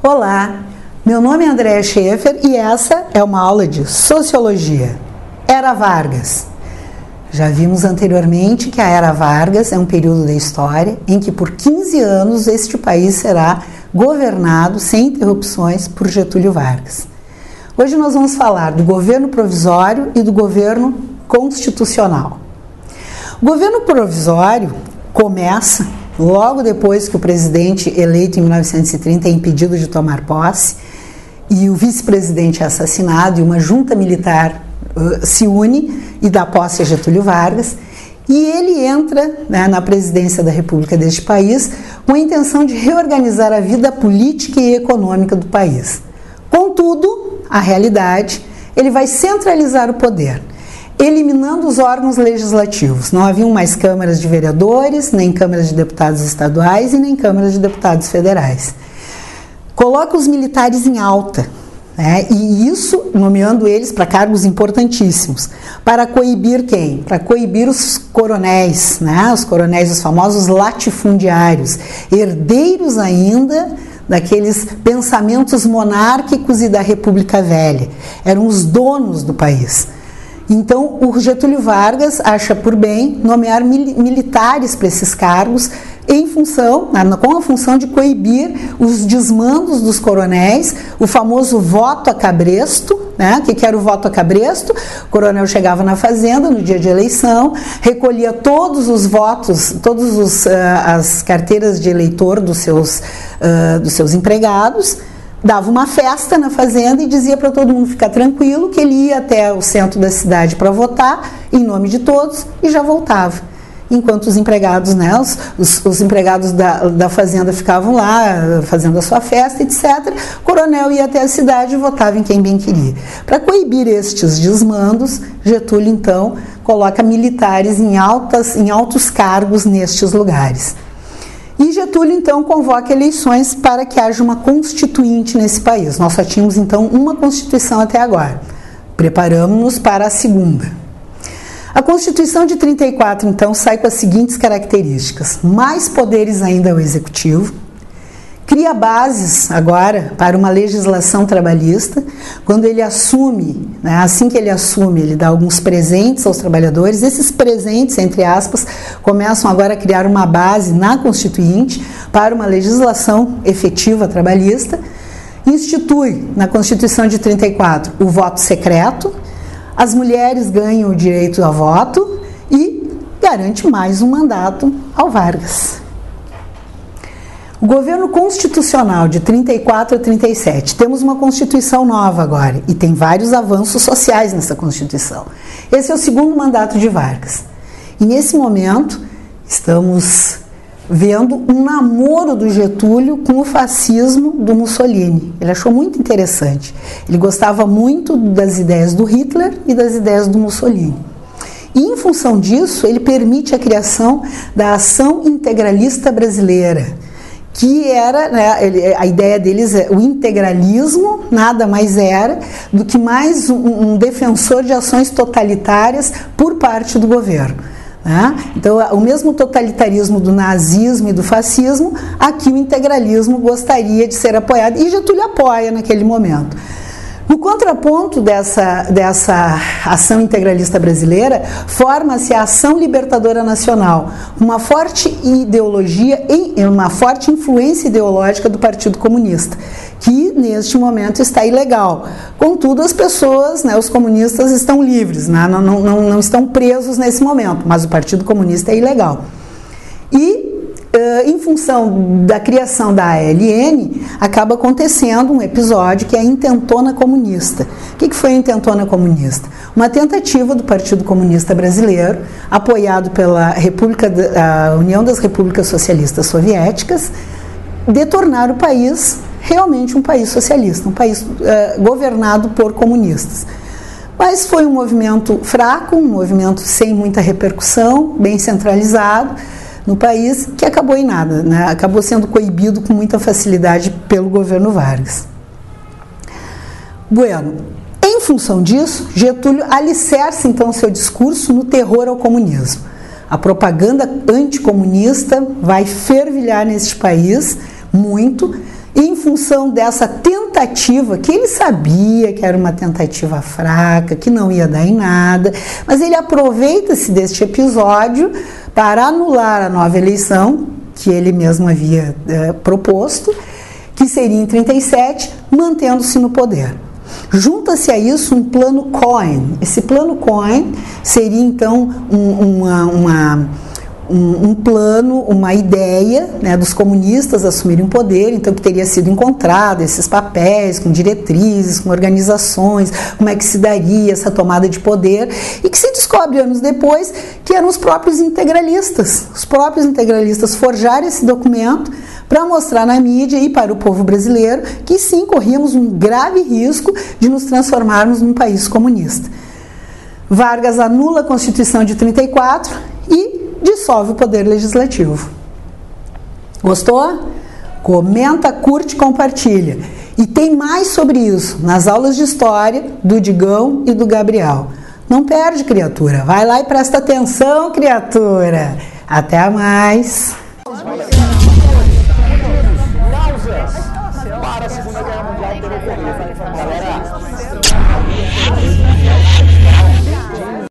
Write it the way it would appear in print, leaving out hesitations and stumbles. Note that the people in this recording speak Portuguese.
Olá, meu nome é Andréa Schaefer e essa é uma aula de Sociologia. Era Vargas. Já vimos anteriormente que a Era Vargas é um período da história em que por 15 anos este país será governado sem interrupções por Getúlio Vargas. Hoje nós vamos falar do governo provisório e do governo constitucional. O governo provisório começa logo depois que o presidente eleito em 1930 é impedido de tomar posse e o vice-presidente é assassinado e uma junta militar se une e dá posse a Getúlio Vargas, e ele entra na presidência da República deste país com a intenção de reorganizar a vida política e econômica do país. Contudo, a realidade, ele vai centralizar o poder, eliminando os órgãos legislativos. Não haviam mais câmaras de vereadores, nem câmaras de deputados estaduais e nem câmaras de deputados federais. Coloca os militares em alta, e isso nomeando eles para cargos importantíssimos. Para coibir quem? Para coibir os coronéis, os famosos latifundiários, herdeiros ainda daqueles pensamentos monárquicos e da República Velha. Eram os donos do país. Então, o Getúlio Vargas acha por bem nomear militares para esses cargos com a função de coibir os desmandos dos coronéis, o famoso voto a cabresto. O que era o voto a cabresto? O coronel chegava na fazenda no dia de eleição, recolhia todos os votos, as carteiras de eleitor dos seus empregados, dava uma festa na fazenda e dizia para todo mundo ficar tranquilo que ele ia até o centro da cidade para votar em nome de todos e já voltava. Enquanto os empregados, os empregados da fazenda ficavam lá fazendo a sua festa, etc., o coronel ia até a cidade e votava em quem bem queria. Para coibir estes desmandos, Getúlio, então, coloca militares em altos cargos nestes lugares. E Getúlio, então, convoca eleições para que haja uma constituinte nesse país. Nós só tínhamos, então, uma Constituição até agora. Preparamos-nos para a segunda. A Constituição de 34, então, sai com as seguintes características. Mais poderes ainda ao Executivo. Cria bases, agora, para uma legislação trabalhista. Quando ele assume, assim que ele assume, ele dá alguns presentes aos trabalhadores. Esses presentes, entre aspas, começam agora a criar uma base na Constituinte para uma legislação efetiva trabalhista. Institui, na Constituição de 34, o voto secreto. As mulheres ganham o direito ao voto e garante mais um mandato ao Vargas. O governo constitucional de 34 a 37, temos uma Constituição nova agora e tem vários avanços sociais nessa Constituição. Esse é o segundo mandato de Vargas. E nesse momento estamos vendo um namoro do Getúlio com o fascismo do Mussolini. Ele achou muito interessante. Ele gostava muito das ideias do Hitler e das ideias do Mussolini. E, em função disso, ele permite a criação da Ação Integralista Brasileira, que era, a ideia deles, o integralismo nada mais era do que mais um defensor de ações totalitárias por parte do governo. Então, o mesmo totalitarismo do nazismo e do fascismo, aqui o integralismo gostaria de ser apoiado, e Getúlio apoia naquele momento. No contraponto dessa ação integralista brasileira, forma-se a Ação Libertadora Nacional, uma forte ideologia, uma forte influência ideológica do Partido Comunista, que neste momento está ilegal. Contudo, as pessoas, os comunistas estão livres, não estão presos nesse momento, mas o Partido Comunista é ilegal. E em função da criação da ALN, acaba acontecendo um episódio que é a Intentona Comunista. O que foi a Intentona Comunista? Uma tentativa do Partido Comunista Brasileiro, apoiado pela a União das Repúblicas Socialistas Soviéticas, de tornar o país realmente um país socialista, um país governado por comunistas. Mas foi um movimento fraco, um movimento sem muita repercussão, bem centralizado no país, que acabou em nada, acabou sendo coibido com muita facilidade pelo governo Vargas. Bueno, em função disso, Getúlio alicerça então seu discurso no terror ao comunismo. A propaganda anticomunista vai fervilhar neste país muito, em função dessa tentativa, que ele sabia que era uma tentativa fraca, que não ia dar em nada, mas ele aproveita-se deste episódio para anular a nova eleição, que ele mesmo havia proposto, que seria em 37, mantendo-se no poder. Junta-se a isso um plano Cohen. Esse plano Cohen seria então um plano, uma ideia, né, dos comunistas assumirem o poder, então que teria sido encontrado esses papéis com diretrizes, com organizações, como é que se daria essa tomada de poder, e que se descobre anos depois que eram os próprios integralistas. Os próprios integralistas forjaram esse documento para mostrar na mídia e para o povo brasileiro que sim, corríamos um grave risco de nos transformarmos num país comunista. Vargas anula a Constituição de 34 e dissolve o poder legislativo. Gostou? Comenta, curte, compartilha. E tem mais sobre isso nas aulas de história do Digão e do Gabriel. Não perde, criatura. Vai lá e presta atenção, criatura. Até mais.